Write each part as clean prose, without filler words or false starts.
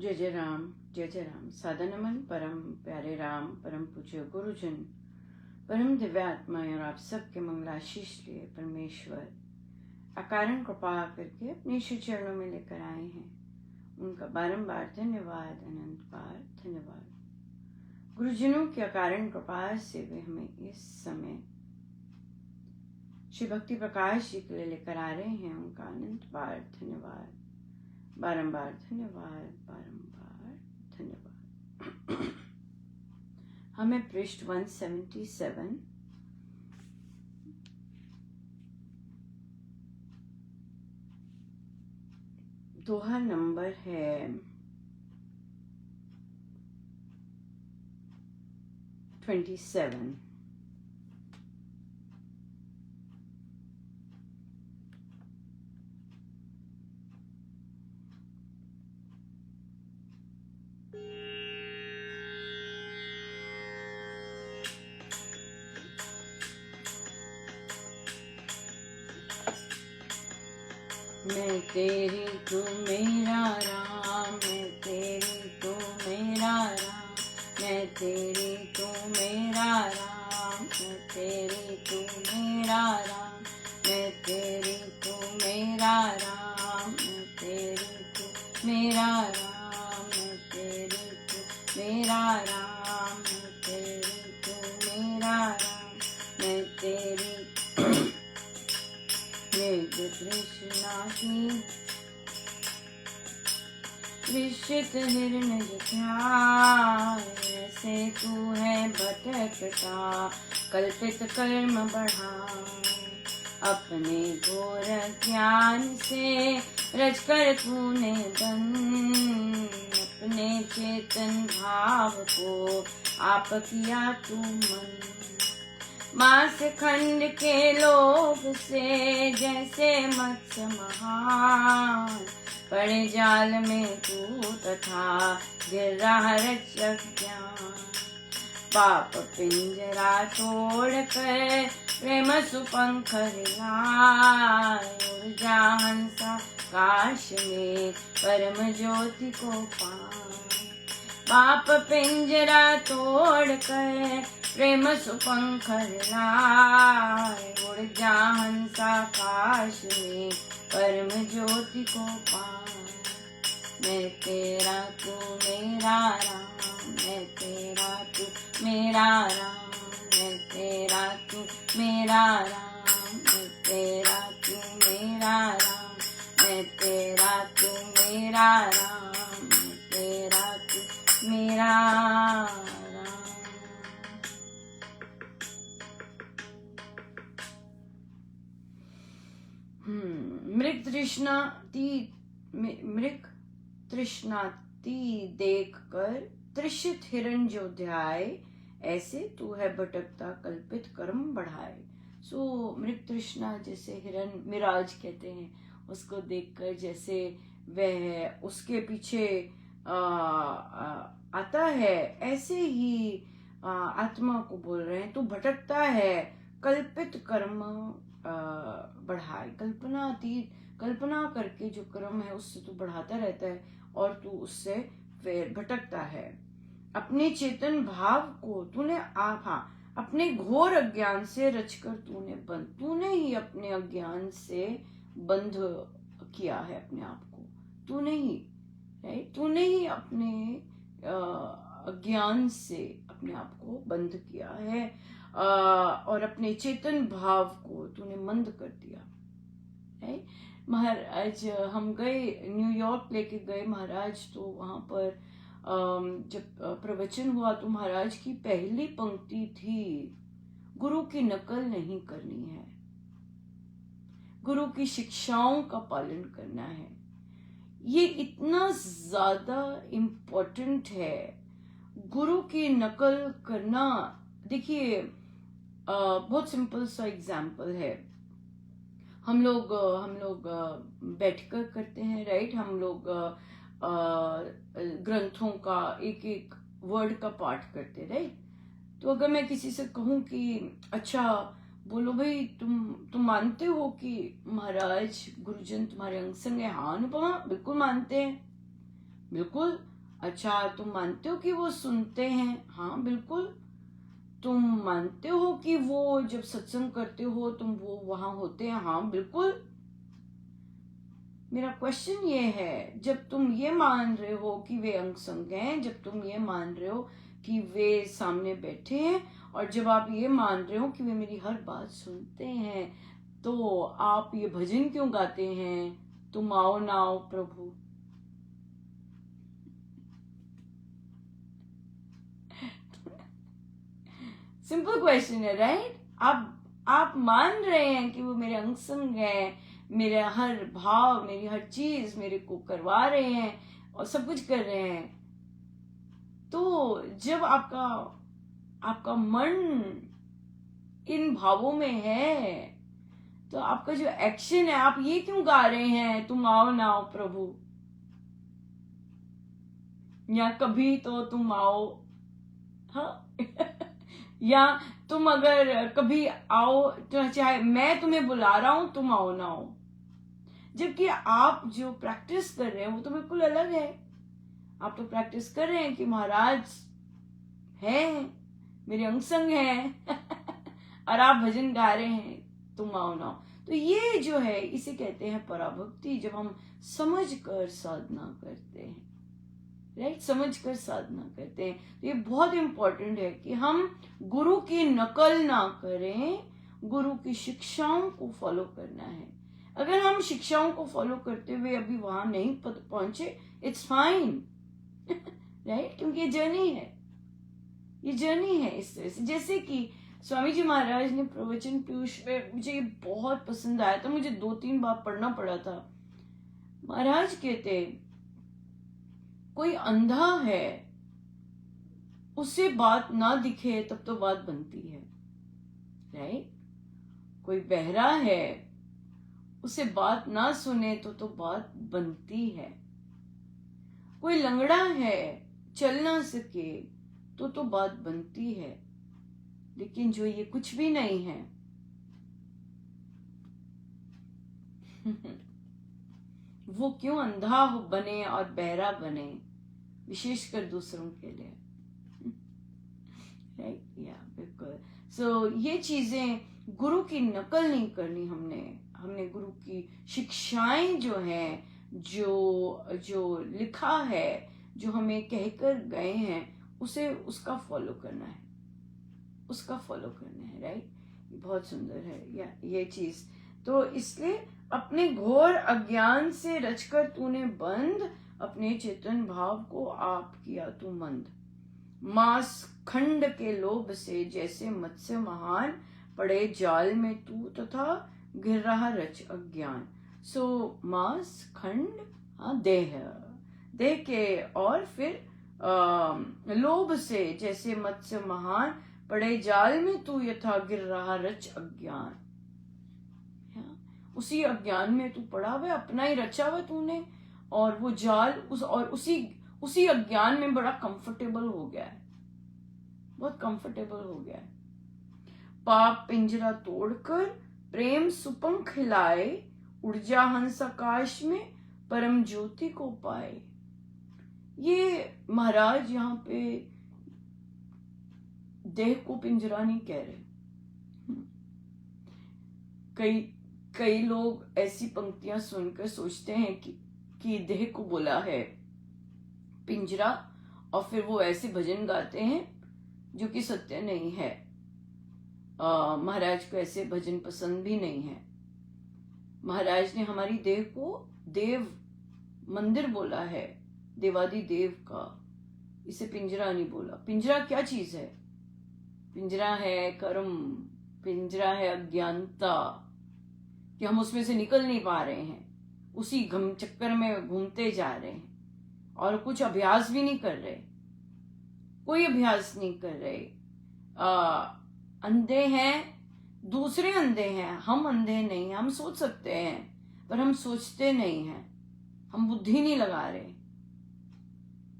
जय राम। सादा नमन परम प्यारे राम, परम पूज्य गुरुजन, परम दिव्यात्मा और आप सबके मंगलाशीष लिए परमेश्वर अकारण कृपा करके अपने श्री चरणों में लेकर आए हैं। उनका बारंबार धन्यवाद, अनंत बार धन्यवाद। गुरुजनों की अकारण कृपा से वे हमें इस समय श्री भक्ति प्रकाश जी के लिए लेकर आ रहे हैं। उनका अनंत बार धन्यवाद, बारंबार धन्यवाद, बारंबार धन्यवाद। हमें पृष्ठ 177 दोहा नंबर है 27। मैं तेरी तू मेरा राम, मैं तेरी तू मेरा राम, मैं तेरी तू मेरा राम, मैं तेरी तू मेरा राम, मैं तेरी तू मेरा राम, मैं तेरी तू मेरा राम, मैं तेरी तू मेरा राम, मैं तेरी तू मेरा राम, मैं तेरी कृष्णा की विशित निर्णय ध्यान, ऐसे तू है भटकता कल्पित कर्म बढ़ा, अपने घोर ज्ञान से रचकर तूने बन, अपने चेतन भाव को आप किया तू मन, मांस खंड के लोभ से जैसे मत्स्य महान, पड़े जाल में तू तथा गिर रहा रक्षक ज्ञान, पाप पिंजरा तोड़ कर प्रेम सुपंख लाए, उड़ जा हंसा काश में परम ज्योति को पाए, पाप पिंजरा तोड़ कर प्रेम सुपंख लाए, उड़ जा हंसा आकाश में परम ज्योति को पाए, मैं तेरा तू मेरा राम, मैं तेरा तू मेरा राम, मैं तेरा तू मेरा राम, मैं तेरा तू मेरा राम, मैं तेरा तू मेरा राम, मैं तेरा तू मेरा राम। मृग तृष्णाती देख कर त्रिषित हिरण जो ध्याए, ऐसे तू है भटकता कल्पित कर्म बढ़ाए। सो मृग तृष्णा जैसे हिरण मिराज कहते हैं, उसको देखकर जैसे वह उसके पीछे आता है, ऐसे ही आत्मा को बोल रहे हैं तू भटकता है कल्पित कर्म बढ़ाए। कल्पना करके जो कर्म है उससे तू बढ़ाता रहता है और तू उससे फिर भटकता है। अपने चेतन भाव को तूने अपने घोर अज्ञान से रचकर तूने ही अपने अज्ञान से बंध किया है अपने आप को, तूने ही अपने अज्ञान से अपने आप को बंध किया है और अपने चेतन भाव को तूने मंद कर दिया है। महाराज हम गए न्यूयॉर्क लेके गए महाराज, तो वहां पर जब प्रवचन हुआ तो महाराज की पहली पंक्ति थी, गुरु की नकल नहीं करनी है, गुरु की शिक्षाओं का पालन करना है। ये इतना ज्यादा इम्पोर्टेंट है, गुरु की नकल करना। देखिए बहुत सिंपल सा एग्जाम्पल है, हम लोग बैठकर करते हैं, राइट। हम लोग ग्रंथों का एक एक वर्ड का पाठ करते, राइट। तो अगर मैं किसी से कहूं कि अच्छा बोलो भाई तुम मानते हो कि महाराज गुरुजन तुम्हारे अंग संग है? हाँ अनुपमा, बिल्कुल मानते हैं। बिल्कुल। अच्छा, तुम मानते हो कि वो सुनते हैं? हाँ बिल्कुल। तुम मानते हो कि वो जब सत्संग करते हो तुम वो वहां होते हैं? हाँ बिल्कुल। मेरा क्वेश्चन ये है, जब तुम ये मान रहे हो कि वे अंग संग हैं, जब तुम ये मान रहे हो कि वे सामने बैठे हैं, और जब आप ये मान रहे हो कि वे मेरी हर बात सुनते हैं, तो आप ये भजन क्यों गाते हैं, तुम आओ ना आओ प्रभु? सिंपल क्वेश्चन है, राइट? आप मान रहे हैं कि वो मेरे अंग संग है, मेरा हर भाव, मेरी हर चीज मेरे को करवा रहे हैं और सब कुछ कर रहे हैं। तो जब आपका आपका मन इन भावों में है, तो आपका जो एक्शन है, आप ये क्यों गा रहे हैं, तुम आओ ना आओ प्रभु, या कभी तो तुम आओ? हाँ या तुम अगर कभी आओ तो चाहे मैं तुम्हें बुला रहा हूं, तुम आओ ना आओ। जबकि आप जो प्रैक्टिस कर रहे हैं वो तो बिल्कुल अलग है। आप तो प्रैक्टिस कर रहे हैं कि महाराज है, मेरे अंग संग है और आप भजन गा रहे हैं, तुम आओ ना आओ। तो ये जो है इसे कहते हैं पराभक्ति, जब हम समझ कर साधना करते हैं, राइट? समझ कर साधना करते हैं। तो ये बहुत इंपॉर्टेंट है कि हम गुरु की नकल ना करें, गुरु की शिक्षाओं को फॉलो करना है। अगर हम शिक्षाओं को फॉलो करते हुए अभी वहां नहीं पहुंचे, इट्स फाइन राइट? क्योंकि ये जर्नी है, ये जर्नी है। इस तरह से जैसे कि स्वामी जी महाराज ने प्रवचन पीयूष में, मुझे ये बहुत पसंद आया था, मुझे 2-3 बार पढ़ना पड़ा था। महाराज कहते, कोई अंधा है, उससे बात ना दिखे तब तो बात बनती है, राइट? कोई बहरा है, उसे बात ना सुने तो बात बनती है। कोई लंगड़ा है, चल ना सके तो बात बनती है। लेकिन जो ये कुछ भी नहीं है वो क्यों अंधा बने और बहरा बने, विशेषकर दूसरों के लिए, राइट? या बिल्कुल। सो ये चीजें, गुरु की नकल नहीं करनी हमने गुरु की शिक्षाएं जो हैं, जो लिखा है, जो हमें कहकर गए हैं, उसका फॉलो करना है, उसका फॉलो करना है, राइट? बहुत सुंदर है या ये चीज। तो इसलिए अपने घोर अज्ञान से रचकर तूने बंद, अपने चेतन भाव को आप किया तू मंद। मांस खंड के लोभ से जैसे मत्स्य महान, पड़े जाल में तू तथा गिर रहा रच अज्ञान। सो मांस खंड, हाँ, देह के, और फिर लोभ से जैसे मत्स्य महान, पड़े जाल में तू यथा गिर रहा रच अज्ञान। उसी अज्ञान में तू पड़ा हुआ, अपना ही रचा हुआ तूने, और वो जाल उसी अज्ञान में बड़ा कंफर्टेबल हो गया है, बहुत कंफर्टेबल हो गया है। पाप पिंजरा तोड़कर प्रेम सुपंख हिलाए, उड़ जा हंस आकाश में परम ज्योति को पाए। ये महाराज यहाँ पे देह को पिंजरा नहीं कह रहे। कई लोग ऐसी पंक्तियां सुनकर सोचते हैं कि देह को बोला है पिंजरा, और फिर वो ऐसे भजन गाते हैं जो कि सत्य नहीं है। महाराज को ऐसे भजन पसंद भी नहीं है। महाराज ने हमारी देह को देव मंदिर बोला है, देवादि देव का, इसे पिंजरा नहीं बोला। पिंजरा क्या चीज है? पिंजरा है कर्म, पिंजरा है अज्ञानता, कि हम उसमें से निकल नहीं पा रहे हैं, उसी घम चक्कर में घूमते जा रहे हैं और कुछ अभ्यास भी नहीं कर रहे, कोई अभ्यास नहीं कर रहे। अंधे हैं, दूसरे अंधे हैं, हम अंधे नहीं हैं। हम सोच सकते हैं पर हम सोचते नहीं हैं, हम बुद्धि नहीं लगा रहे,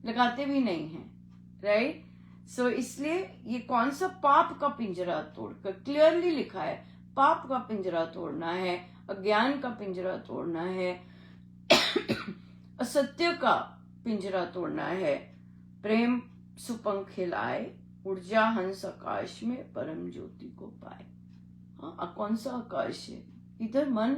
लगाते भी नहीं हैं, राइट? सो इसलिए ये कौन सा पाप का पिंजरा तोड़कर, क्लियरली लिखा है, पाप का पिंजरा तोड़ना है, अज्ञान का पिंजरा तोड़ना है, असत्य का पिंजरा तोड़ना है। प्रेम सुपंख खिलाए, उड़ जा हंस आकाश में, परम ज्योति को पाए। हाँ, कौन सा आकाश है? इधर मन,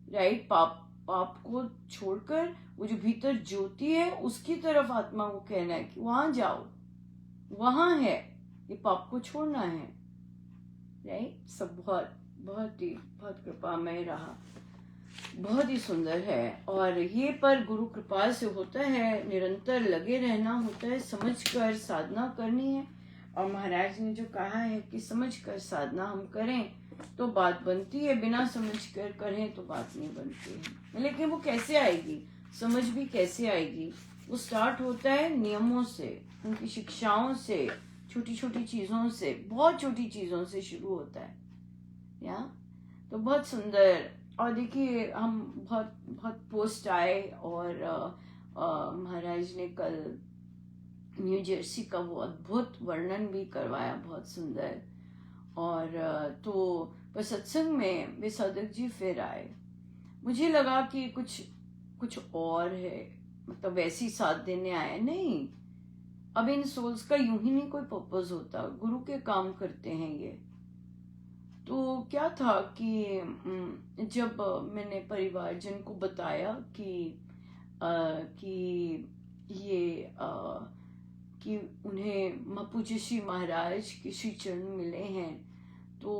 राइट? पाप को छोड़कर वो जो भीतर ज्योति है उसकी तरफ आत्मा को कहना है कि वहां जाओ, वहां है, ये पाप को छोड़ना है, राइट? सब बहुत कृपामय रहा, बहुत ही सुंदर है। और ये पर गुरु कृपा से होता है, निरंतर लगे रहना होता है, समझकर साधना करनी है। और महाराज ने जो कहा है कि समझकर साधना हम करें तो बात बनती है, बिना समझकर करें तो बात नहीं बनती है। लेकिन वो कैसे आएगी, समझ भी कैसे आएगी? वो स्टार्ट होता है नियमों से, उनकी शिक्षाओं से, छोटी छोटी चीजों से, बहुत छोटी चीजों से शुरू होता है। या तो बहुत सुंदर। और देखिए, हम बहुत पोस्ट आए और महाराज ने कल न्यू जर्सी का वो अद्भुत वर्णन भी करवाया, बहुत सुंदर। और तो बस सत्संग में वे साधक जी फिर आए। मुझे लगा कि कुछ और है, मतलब वैसी साथ देने आए नहीं। अब इन सोल्स का यूं ही नहीं कोई पर्पस होता, गुरु के काम करते हैं ये। तो क्या था कि जब मैंने परिवारजन को बताया कि ये कि उन्हें पूज्य श्री महाराज के श्री चरण मिले हैं, तो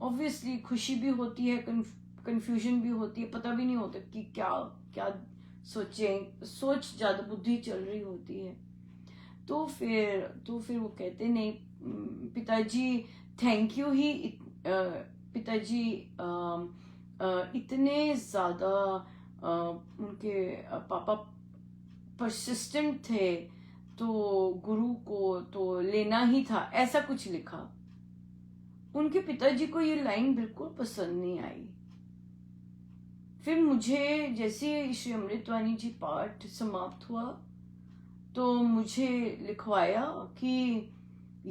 ऑब्वियसली खुशी भी होती है, कंफ्यूजन भी होती है, पता भी नहीं होता कि क्या सोच ज्यादा बुद्धि चल रही होती है। तो फिर वो कहते नहीं पिताजी थैंक यू ही, पिताजी इतने ज्यादा उनके पापा परसिस्टेंट थे, तो गुरु को तो लेना ही था, ऐसा कुछ लिखा। उनके पिताजी को ये लाइन बिल्कुल पसंद नहीं आई। फिर मुझे जैसे श्री अमृतवाणी जी पाठ समाप्त हुआ तो मुझे लिखवाया कि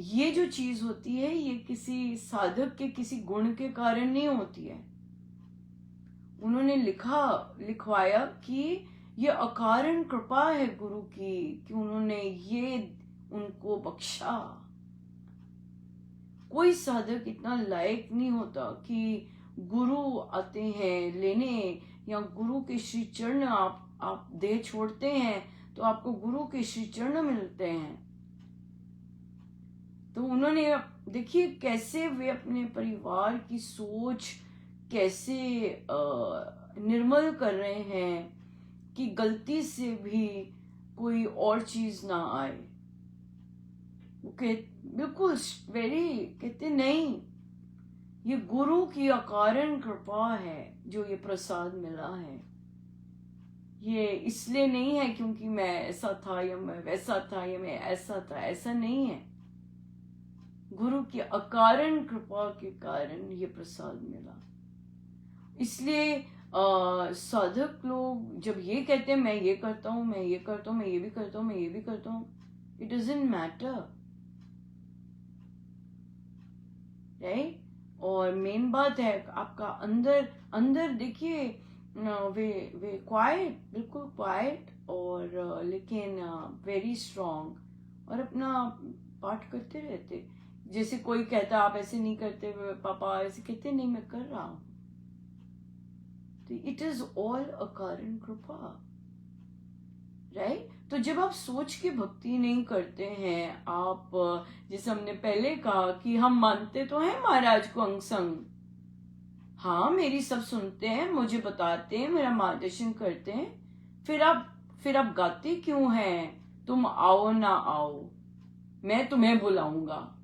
ये जो चीज होती है ये किसी साधक के किसी गुण के कारण नहीं होती है। उन्होंने लिखवाया कि ये अकारण कृपा है गुरु की, कि उन्होंने ये उनको बख्शा। कोई साधक इतना लायक नहीं होता कि गुरु आते हैं लेने, या गुरु के श्री चरण आप देह छोड़ते हैं तो आपको गुरु के श्री चरण मिलते हैं। तो उन्होंने देखिए कैसे वे अपने परिवार की सोच कैसे निर्मल कर रहे हैं कि गलती से भी कोई और चीज ना आए। वो बिल्कुल कहते नहीं, ये गुरु की अकारण कृपा है जो ये प्रसाद मिला है। ये इसलिए नहीं है क्योंकि मैं ऐसा था या मैं वैसा था या मैं ऐसा था, ऐसा नहीं है। गुरु की अकारण कृपा के कारण ये प्रसाद मिला। इसलिए साधक लोग जब ये कहते हैं मैं ये करता हूं, मैं ये करता हूं, मैं ये भी करता हूं, मैं ये भी करता हूं, इट डजंट मैटर, राइट? और मेन बात है आपका अंदर देखिए, वे क्वाइट, बिल्कुल क्वाइट, और लेकिन वेरी स्ट्रॉन्ग, और अपना पाठ करते रहते। जैसे कोई कहता आप ऐसे नहीं करते पापा, ऐसे कहते नहीं, मैं कर रहा हूं। तो इट इज ऑल अकारण कृपा, राइट? तो जब आप सोच के भक्ति नहीं करते हैं, आप जैसे हमने पहले कहा कि हम मानते तो हैं महाराज को अंग संग, हाँ मेरी सब सुनते हैं, मुझे बताते हैं, मेरा मार्गदर्शन करते हैं, फिर आप गाते क्यों हैं तुम आओ ना आओ, मैं तुम्हें बुलाऊंगा?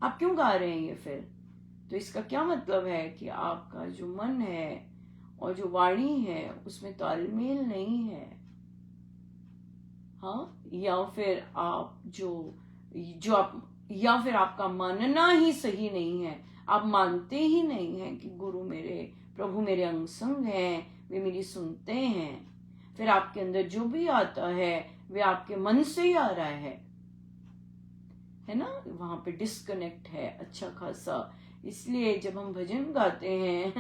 आप क्यों गा रहे हैं ये फिर? तो इसका क्या मतलब है कि आपका जो मन है और जो वाणी है उसमें तालमेल नहीं है। हाँ, या फिर आप जो आप, या फिर आपका मानना ही सही नहीं है, आप मानते ही नहीं हैं कि गुरु मेरे, प्रभु मेरे अंग संग हैं, वे मेरी सुनते हैं। फिर आपके अंदर जो भी आता है वे आपके मन से ही आ रहा है ना? वहां पे डिस्कनेक्ट है अच्छा खासा। इसलिए जब हम भजन गाते हैं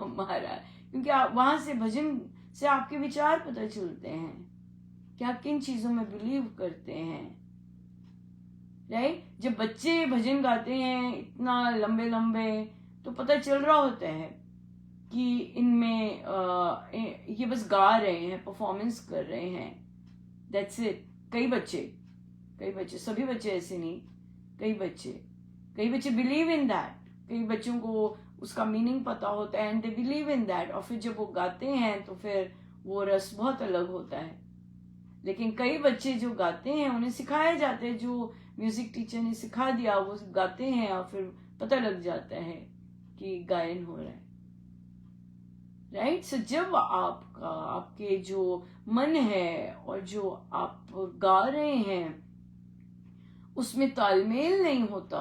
महाराज, क्योंकि आप वहां से भजन से आपके विचार पता चलते हैं कि आप किन चीजों में बिलीव करते हैं, राइट। जब बच्चे भजन गाते हैं इतना लंबे लंबे, तो पता चल रहा होता है कि इनमें ये बस गा रहे हैं, परफॉर्मेंस कर रहे हैं, दैट्स इट। कई बच्चे, सभी बच्चे ऐसे नहीं, कई बच्चे बिलीव इन दैट, कई बच्चों को उसका मीनिंग पता होता है and they believe in that, और फिर जब वो गाते हैं तो फिर वो रस बहुत अलग होता है। लेकिन कई बच्चे जो गाते हैं उन्हें सिखाया जाता है, जो म्यूजिक टीचर ने सिखा दिया वो गाते हैं और फिर पता लग जाता है कि गायन हो रहा है, राइट। सो जब आपके जो मन है और जो आप गा रहे हैं उसमें तालमेल नहीं होता,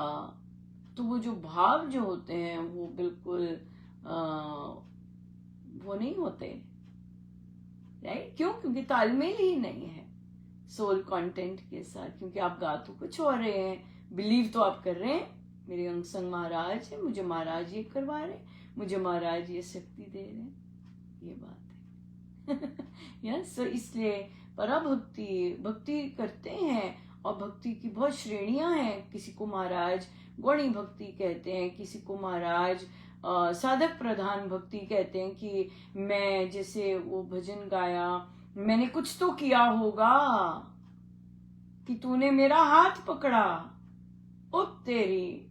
तो वो जो भाव जो होते हैं वो बिल्कुल वो नहीं होते, राइट। क्यों? क्योंकि तालमेल ही नहीं है सोल कंटेंट के साथ, क्योंकि आप गा तो कुछ और रहे हैं, बिलीव तो आप कर रहे हैं मेरे अंग संग महाराज है, मुझे महाराज ये करवा रहे, मुझे महाराज ये शक्ति दे रहे हैं, ये बात है। यस, सो इसलिए भक्ति करते हैं, और भक्ति की बहुत श्रेणियां हैं। किसी को महाराज गौणी भक्ति कहते हैं, किसी को महाराज साधक प्रधान भक्ति कहते हैं कि मैं जैसे वो भजन गाया, मैंने कुछ तो किया होगा कि तूने मेरा हाथ पकड़ा, ओ तेरी,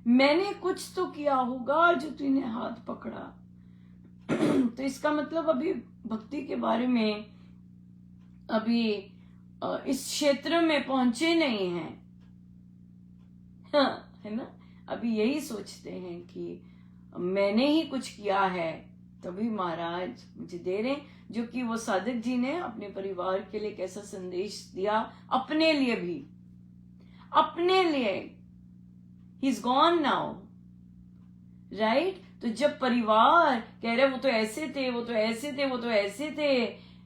मैंने कुछ तो किया होगा जो तूने हाथ पकड़ा। तो इसका मतलब अभी भक्ति के बारे में अभी इस क्षेत्र में पहुंचे नहीं हैं, है ना। अभी यही सोचते हैं कि मैंने ही कुछ किया है तभी महाराज मुझे दे रहे हैं, जो कि वो साधक जी ने अपने परिवार के लिए कैसा संदेश दिया, अपने लिए भी, अपने लिए, he is gone now, right. तो जब परिवार कह रहे वो तो ऐसे थे, वो तो ऐसे थे, वो तो ऐसे थे,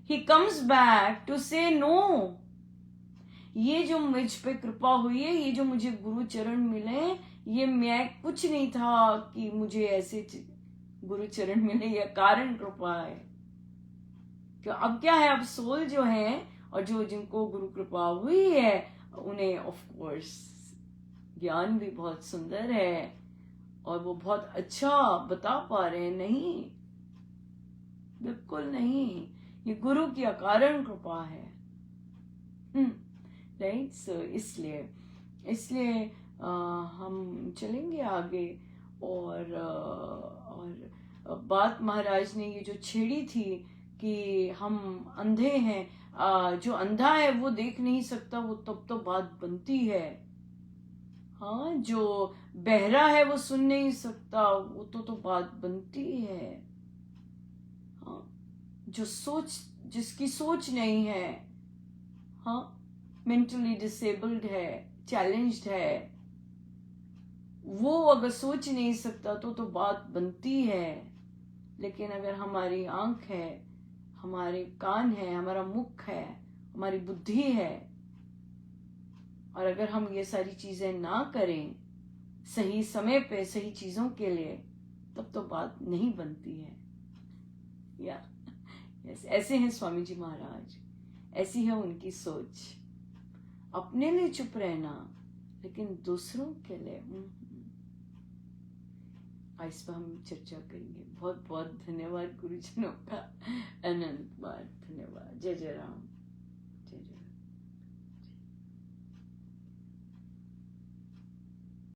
ही कम्स बैक टू से नो, ये जो मुझ पे कृपा हुई है, ये जो मुझे गुरु चरण मिले, ये मैं कुछ नहीं था कि मुझे ऐसे गुरु चरण मिले, यह कारण कृपा है। क्यों? अब क्या है, अब सोल जो है और जो जिनको गुरु कृपा हुई है उन्हें ऑफ कोर्स ज्ञान भी बहुत सुंदर है और वो बहुत अच्छा बता पा रहे हैं। नहीं, बिल्कुल नहीं, ये गुरु की अकारण कृपा है, राइट। सो इसलिए हम चलेंगे आगे। और बात महाराज ने ये जो छेड़ी थी कि हम अंधे हैं, जो अंधा है वो देख नहीं सकता, वो तब तो बात बनती है। हाँ, जो बहरा है वो सुन नहीं सकता, वो तो बात बनती है। हाँ, जिसकी सोच नहीं है, हाँ, मेंटली डिसेबल्ड है, चैलेंज्ड है, वो अगर सोच नहीं सकता तो बात बनती है। लेकिन अगर हमारी आंख है, हमारे कान है, हमारा मुख है, हमारी बुद्धि है, और अगर हम ये सारी चीजें ना करें सही समय पे सही चीजों के लिए, तब तो बात नहीं बनती है। या ऐसे हैं स्वामी जी महाराज, ऐसी है उनकी सोच, अपने लिए चुप रहना लेकिन दूसरों के लिए। इस पर हम चर्चा करेंगे। बहुत बहुत धन्यवाद गुरुजनों का, अनंत बार धन्यवाद। जय जय राम।